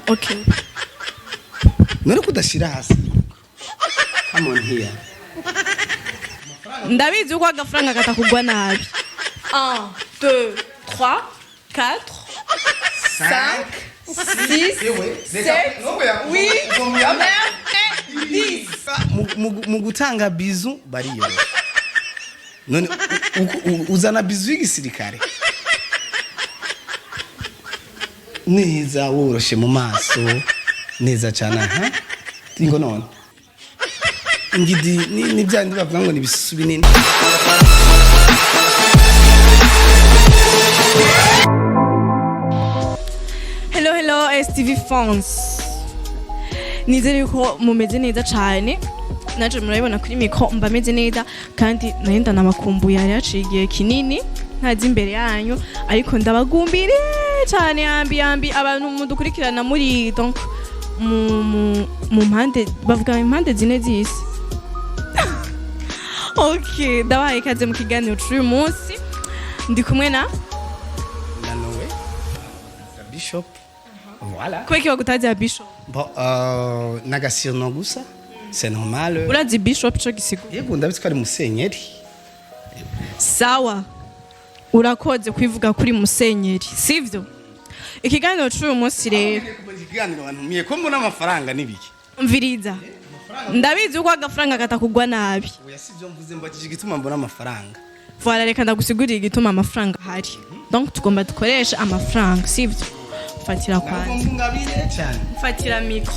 Okay. None kudashira hasi. Come on here. Ndabizi uko agafaranga katakugwa nabi. 1 2 3 4 5 6 7 8 10. Mu gutanga bizu bariyo. None uzana bizu y'igisirikare. Neza woroshe mu maso. Neza cyane ha. Tingo none. Ngidi ni byandi bavuga ngo ni bisusu binini. Hello STV fans. Nizere ko mumeze neza cyane. Naje murabibona kuri miko mbameze neza kandi nahenda namakumbu yari yacigiye kinini ntazi imbere yanyu ariko ndabagumbire cyane yambi abantu mudukurikirana muri donc mu mpande bavuga impande zine z'isi. Okay, ndabaye ikaze mu kiganiro cy'uyu munsi ndi kumwe na Nowe Bishop. Voilà. Kwa kiwa kutaja Bishop. Bon nagasirno gusa c'est normal. Urazi Bishop cyo gisigo. Yego ndabitwa ari musenyeri. Sawa. Urakoze kwivuga kuri musenyeri, sivyo? Ikiganiro cy'uyu munsi rero. Ikiganiro bantumiye ko mbona amafaranga nibiki. Mviriza. Ndabizi uko agafaranga katakugwa nabi. Oya sivyo mvuze mbakije igituma mbona amafaranga. Voilà reka ndagusigurira igituma amafaranga hari. Donc tugomba dukoresha amafaranga, sivyo? Fatira kwanza. Ngabire cyane. Fatira micro.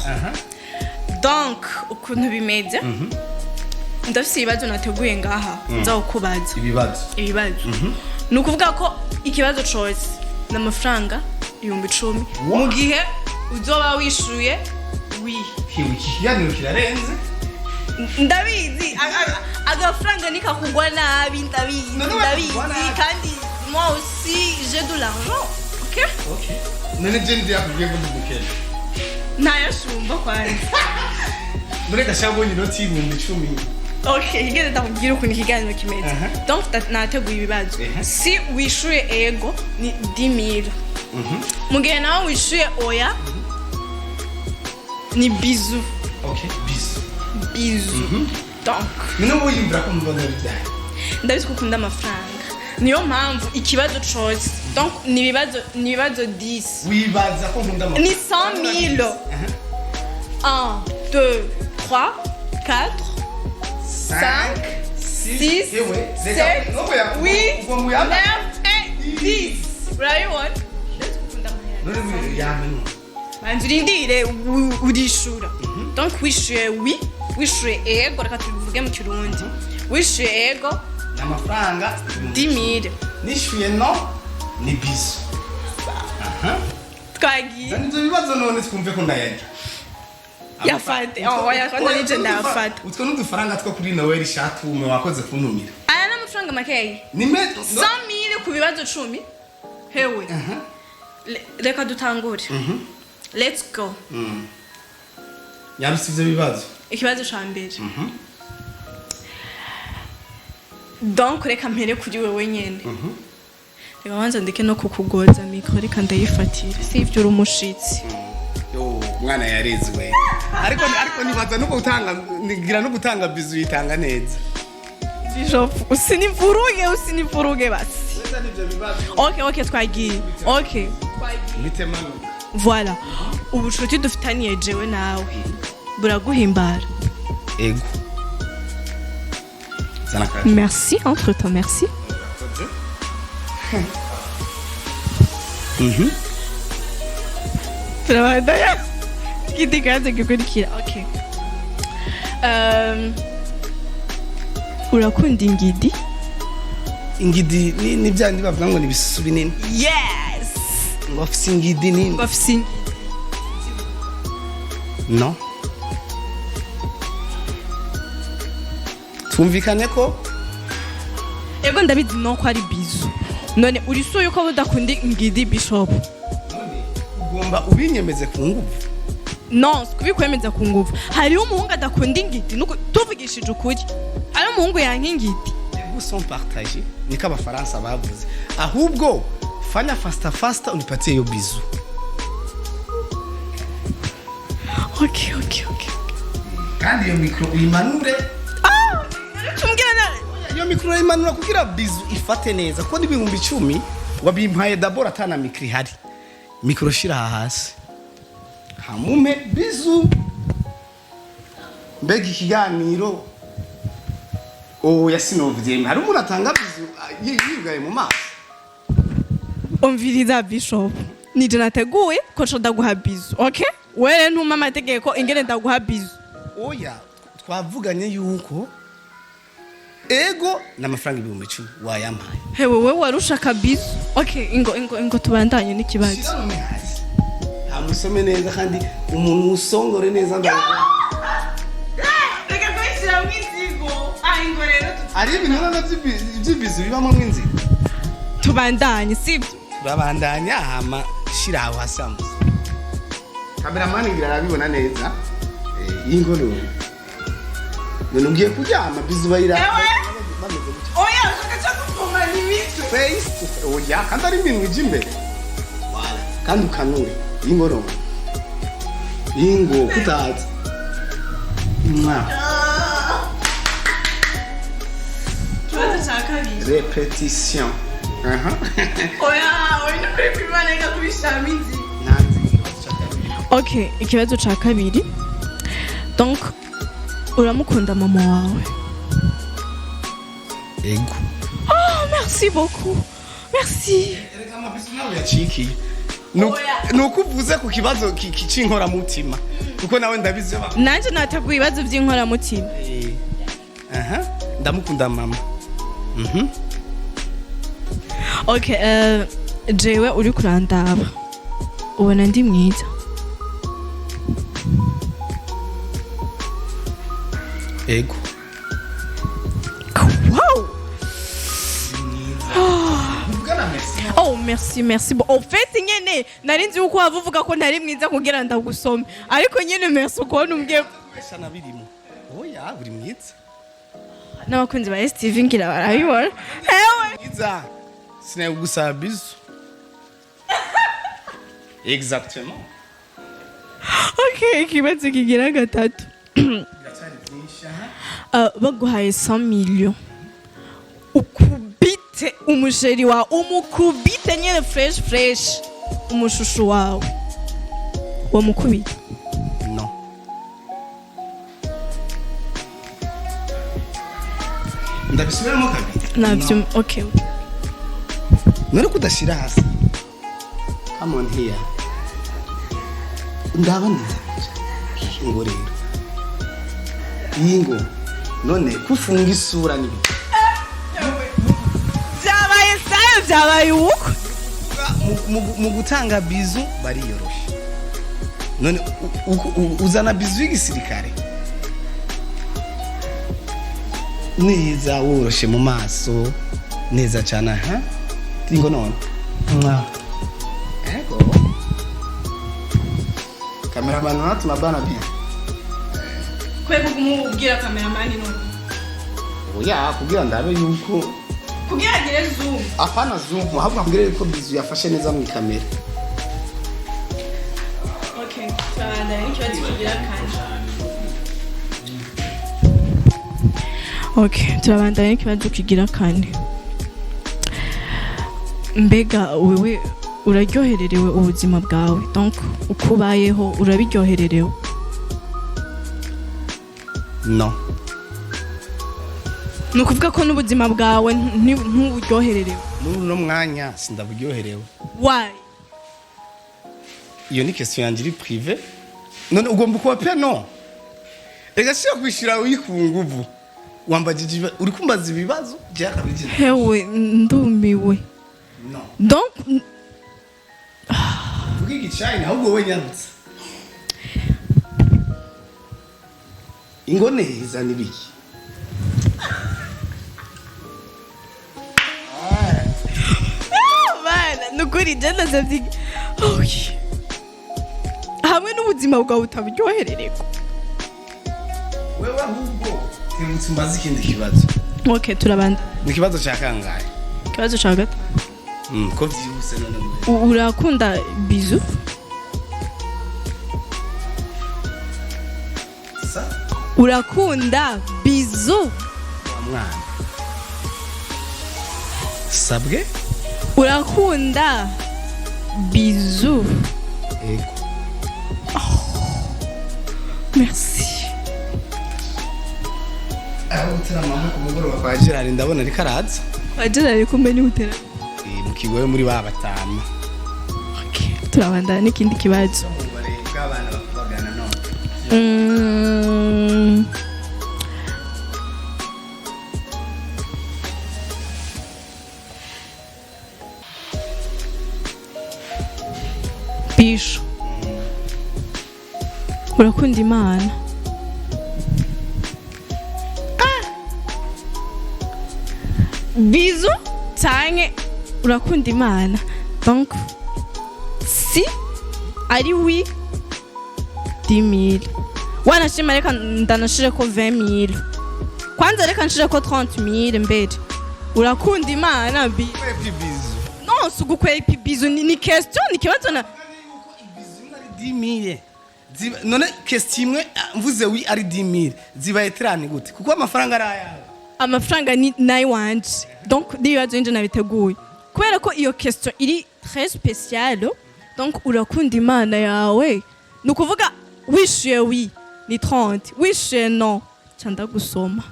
Donc ukuntu bimeze. Ndafise ibibazo nateguye ngaha nzaho kubaza. Ibibazo. Nukuvuga ko ikibazo cyose n'amafaranga 10,000 mu gihe uzoba wishuye Kiganiro kirarenze. Ndabizi agafaranga nikakugwa nabi ndabizi kandi moi aussi j'ai de l'argent. OK? None je ndi yakubwiye ngo ndumukene. Ntayashumba kwani. None gashabonye inoti 10,000. Okay, igeze ndakubwira ukuntu ikiganiro kimeze. Donc nateguye ibibazo. Si wishuye ego ni 10,000. Mu gihe nawe wishuye oya ni bisous. Okay, bisous. Donc none woyimbira ko mbona bidaye. Ndabizi ko ukunda amafaranga. Niyo mpamvu ikibazo cyose. Donc ni ibibazo 10. Wibaza ko nkunda amafaranga. Ni 100,000. 1 2 3 4 5 6 7 8 9 10. Urabibona? None yamenye. Banzurindire urishura. Donc wishuye oui, wishuye ego reka tuvuge mu kirundi. Wishuye ego amafaranga 10,000. Nishuye no ni bisu. Twagiye. Nzo bibazo none twumve ko ndayajya. Yafate. Yafate nije ndafata. Utwo n'udufaranga two kuri Noel shatume wakoze kuntumira. Aya n'amafaranga makeyi. Ni 100,000 ku bibazo 10. Hewe. Reka dutangure. Let's go. Yarusize bibazo. Ikibazo ca mbere. Donc reka mpere kuri wewe nyene. Reka wanza ndeke no kukugoza mikro reka ndayifatira. Sivyo umushitsi. Yo mwana yarezwe. Ariko nibaza no gutanga ngira no gutanga bizu yitanga neza. Bishop usinivuruge basi. Okay twagiye. Okay. Mitemano. Voilà. Ubucuti dufitaniye jewe nawe. Buraguhimbara. Ego. Merci entre toi, merci. Trabalha. Que de casa que kurikira. Okay. Urakunda ingidi? Ingidi ni byandi bavuga ngo ni bisusu binini. Yes. Ngo afise ingidi nini? Ngo afise ingidi. No. Tumvikane ko ego ndabizi no ko ari bizu. None uri so yuko budakunda ingidi Bishop? Ugomba ubinyemeze ku nguvu. Non, kubikwemeza ku nguvu. Hari umuhungu adakunda ingidi nuko tuvugishije ukuri. Ari umuhungu yankingidi. Les sont partagés. Niko abafaransa bavuze. Ahubwo fanya fasta unipatie yo bizu. Okay. kandi iyo mikro uyimanure iyo mikro uyimanura kugira bizu ifate neza kuko n'ibihumbi 10 wabimpaye d'abord atana mikro ihari mikro shira hasi hamume bizu mbega ikiganiro yasinovye hari umuntu atanga bizu yigaye mu maso umviriza Bishop nije nateguye ko ndaguha bizu okay wewe ntuma amategeko ingene ndaguha bizu oya twavuganye yuko ego n'amafaranga 10,000 wayampaye hewe wewe warushaka bizu okay ingo tubandanye n'ikibazo amusome neza kandi umuntu usongore neza ndavuga reka kwishira mwizigo ingo rero ari ibintu by'ibizu bibamo mwinzigo tubandanye sibyo turabandanya hama shira aho hasambuza cameraman ngira arabibona neza y'ingoro none ugiye kuryama bizu bayira oya ushaka kuguma n'imico face oya kandi ari ibintu by'imbere wala kandi ukanure y'ingoro y'ingo kutaza répétition oya uri kwibana kubishira minzi okay ikibazo ca kabiri donc uramukunda mama wawe ego merci beaucoup merci reka amabizu nawe yacikiye nukuvuze ku kibazo kicinkora mutima kuko nawe ndabizi nanje nateguye ibibazo by'inkora mutima ndamukunda mama okay jewe uri kurandaba ubona ndi mwiza ego wow merci bon au fait nyene nari nzi uko wavuga ko ntari mwiza kugira ndagusome ariko nyene merci uko numbwiye kweshana birimo oya buri mwiza n'abakunzi ba STV ngira barabibona hewe mwiza sinaye gusaba bizu exactement okay ikibazo kigira gatatu baguhaye 100 millions ukubite umusheri wawe umukubite nyene fresh umushushu wawe wamukubita no ndabisubiramo kabiri navyo okay none kudashira hasi come on here ndabona ngo rero yingo none kufunga isura ni byabaye uko mu gutanga bizu bariyoroshe none uzana bizu y'igisirikare neza woroshe mu maso neza cyane ngo none ego cameraman natuma bana bien kwego kumubwira cameraman none oya kugira ndabe yuko kugira agire zoom afana zoom ahubwo kugira yuko bizu yafashe neza mu kamera okay cyane ikibazo kigira kanje okay turabandanya ikibazo kigira kane mbega wewe uraryohererewe ubuzima bwawe donc ukubayeho urabiryohererewe no nukuvuga ko n'ubuzima bwawe ntuburyohererewe muri no mwanya sindaburyoherewe why iyo ni question yanje iri privé none ugomba kuba pe no rega siyo kwishira uyikunguvu wambajije uri kumbaza ibibazo byakabije hewe ndumiwe no donc ubwigi cyane ahubwo we nyarutse ingone izana ibiki nukuri jana zavyi hamwe n'ubuzima bwawe utaburyoherereko wewe ahubwo timutse mbaza ikindi kibazo okay turabanda ni kibazo cya kangahe kibazo cya gatatu ko vyihuse none urakunda bizu sa urakunda bizu wa mwana sabwe urakunda bizu ego merci aho utira mama ku mugoroba kwa Gerard ndabona ariko araza wajira ari kumbe ni utera mu kigoye muri ba batanu okay turabandana n'ikindi kibazo bareka abana bakubagana none bisho urakunda Imana bizu canke urakunda Imana donc si ari oui 10 000 wanashima reka ndanashire ko 20 000 kwanza reka nshire ko 30 000 mbere urakunda Imana bizu non sugukwepa bizu ni question ni kibazo na 10 000 none question imwe mvuze wi ari 10 000 zibaye tirani gute kuko amafaranga ari ayawe amafaranga ni nayi wanje donc ndibazo nje nabiteguye kubera ko iyo question iri très spéciale donc urakunda Imana yawe nukuvuga wishuye wi ni 30 wishuye non cyanda gusoma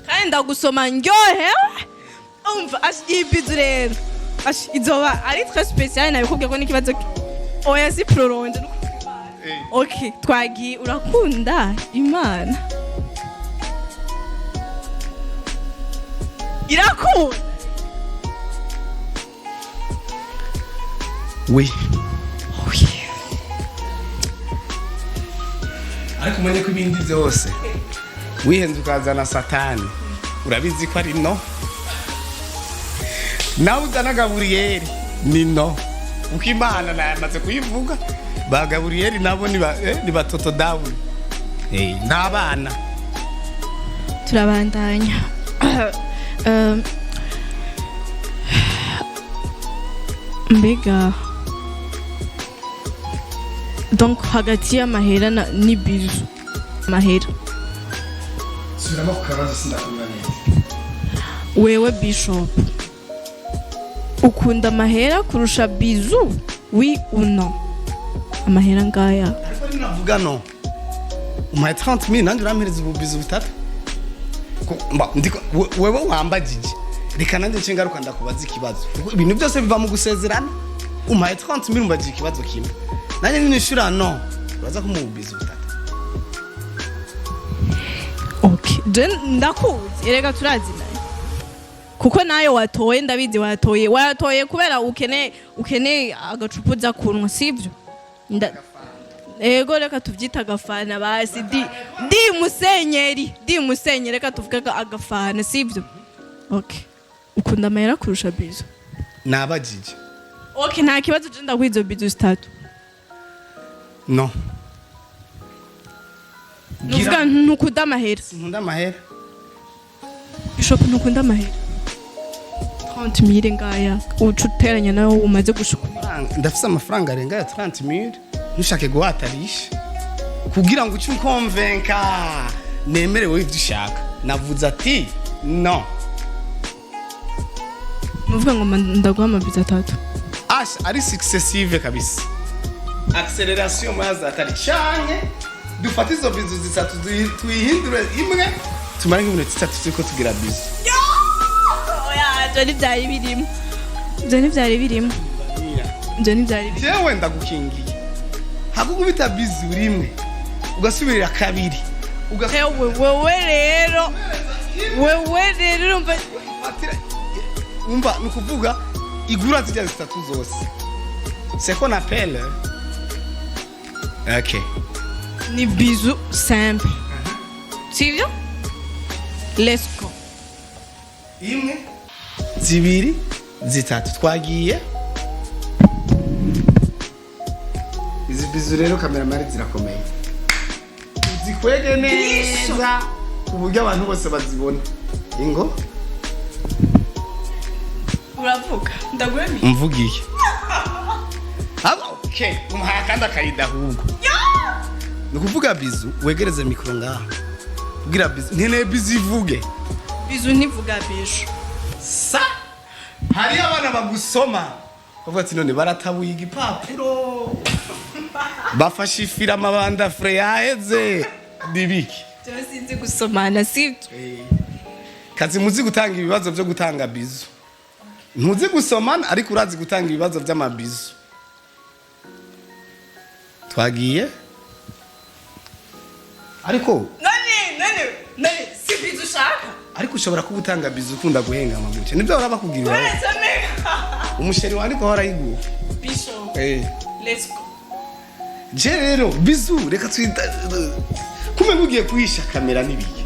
kandi ndagusoma ndyohe umva ibizu rero izoba ari très spéciale nabikubwiye ko n'ikibazo oya si prolonge okay twagiye urakunda Imana irakunda oui ariko umenye ko ibindi byose wihenze ukazana satani urabizi ko ari no nawe uzana Gaburiyeli ni no uko Imana nayamaze kuyivuga ba Gaburiyeli nabo ni batoto dawe n'abana turabandanya mbega donc hagati y'amahera n'ibizu mahera subiramo ku kabazo sindakumva neza wewe Bishop ukunda amahera kurusha bizu oui ou non amahera ngaya ariko ninavuga no umpaye 30 000 nanjye urampereza ububizu butatu wewe wambagije reka nanjye nshingaruka ndakubaza ikibazo ibintu byose biva mu gusezerana umpaye 30 000 umbagije ikibazo kimwe nanjye ninishura no uraza kumububizu butatu okay ndakuzi reka turazina kuko nayo watoye ndabizi watoye kubera ukeneye agacupa uza kunwa sivyo ego reka tuvyita agafana basi di musenyeri reka tuvuga agafana sivyo okay ukunda amahera kurusha bizu nabagije okay nta kibazo je ndakwizo bizu zitatu no nuvuga ntukunda amahera sinkunda amahera Bishop ntukunda amahera 30 000 ngaya ucuteranya nawe umaze gushuka ndafise amafaranga arenga ya 30 000 nushake guhatarisha kugira ngo uce unkonvenka nemerewe ivyo ushaka navuze ati no nuvuga ngo ndaguha amabiza atatu ari successive kabisa acceleration maza atari cyane dufata izo bizu zitatu tuyihindure imwe tumara nk'iminota 3 turiko tugira bizu Joni byari birimo jewe ndagukingiye hagukubita bizu rimwe ugasubirira kabiri wewe rero umva nukuvuga igura zijya zitatu zose c'est qu'on appelle ok ni bizu simple sivyo let's go imwe zibiri zitatu twagiye izi bizu rero kameramari zirakomeye zikwege neza kuburyo abantu bose bazibona ingo uravuga ndagwemi mvugiye okay umuhaya kandi akayida ahubwo nukuvuga bizu wegereze mikro ngaha kugira bizu nkeneye bizu ivuge bizu ntivuga bisho sa hari abana bagusoma bavuga ati none baratabuye igipapuro bafashe ifira amabanda fre yaheze dibiki sinzi gusomana sibyo kazi muzi gutanga ibibazo byo gutanga bizu ntuzi gusomana ariko urazi gutanga ibibazo by'amabizu twagiye ariko none si bizu ushaka ariko ushobora kuba utanga bizu ukunda guhenga amaguce nibyo uraba kugirira umusheri wandiko horayiguha bisho let's go je rero bizu reka twita kume mugiye kuhisha kamera nibiki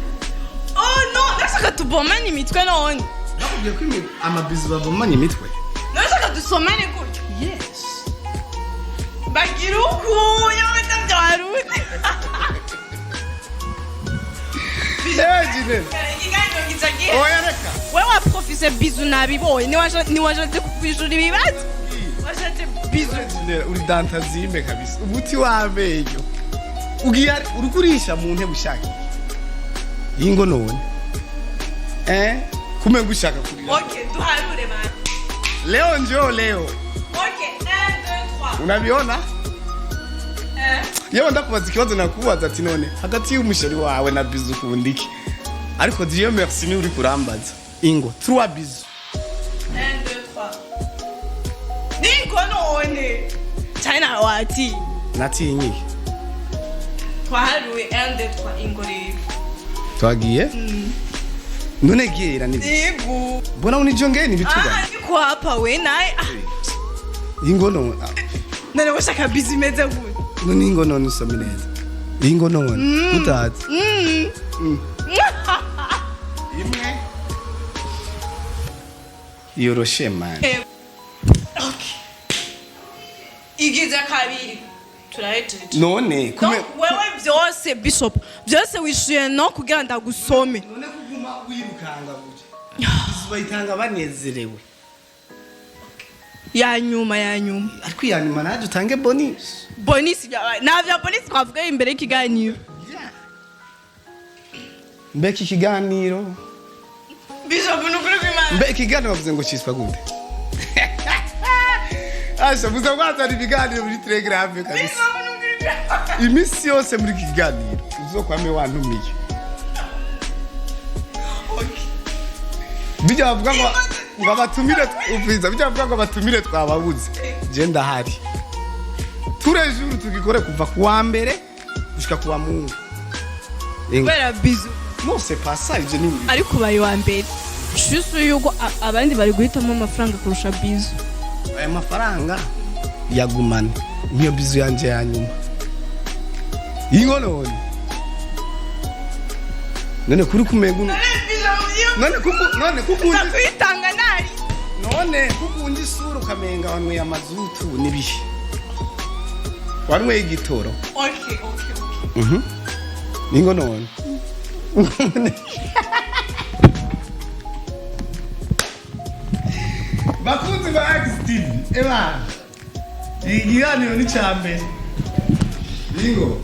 no nashaka tubomane imitwe none nakubwiye ko amabizu babomanye imitwe nashaka dusomane gutyo yes bagira ukuyo batabyarute Ejine oya reka wewe profise bizu nabibonye niwaje kufishura ibibazo washaje bizu uri dantazime kabisa umuti w'amenyo ugiye uri kurisha mu ntebe ushaka yingo none kume ngushaka kurira okay duharure man leo njoo leo okay 1 2 3 unabiona yewe ndakubaza ikibazo nakubaza ati none hagati y'umusheri wawe na bizu kundiki ariko Dieu merci ni uri kurambaza ingo 3 bizu 1 2 3 ningo none China wati natinyi twaharuye 1 2 3 ingo rero twagiye none gira ni yego bona unijongeni bituga niko hapa we naye ingo none none washaka bizu imeze gute none ingo none usome neza ingo none utazi imwe yoroshe man okay igize kabiri turahejeje none kume wewe byose bishop byose wishuye no kugira ndagusome none kuguma wirukanga gute bizuba itanga banezerewe ya nyuma ariko ya nyuma naje utange bonus navya bonus twavuga imbere y'ikiganiro mbeki ikiganiro bishop nukuri kwimana mbeki ikiganiro bavuze ngo cyiswa gute asha buza kwazana ibiganiro muri telegraph kabisa imisi yose muri kiganiro uzokwame wantumiye bijya bavuga ngo abatumire uviza bijya bavuga ngo abatumire twababuze je ndahari turejuru tugikore kuva kuwa mbere gushika kuwa Mungu kubera bizu no c'est pas ça je ni ariko bayi wa mbere juste yuko abandi bari guhitamo amafaranga kurusha bizu aya mafaranga yagumana niyo bizu yanje yanyuma ingo none kuri kumengu none kukundi kwitanga nari none kukundi sura ukamenga wanwe ya mazutu nibihe wanwe igitoro okay ingo none bakunzi ba X-TV eba igiganiro ni cyambere ingo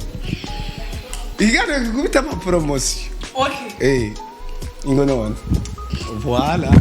igiganiro kikubita ama promotion okay ingo none voilà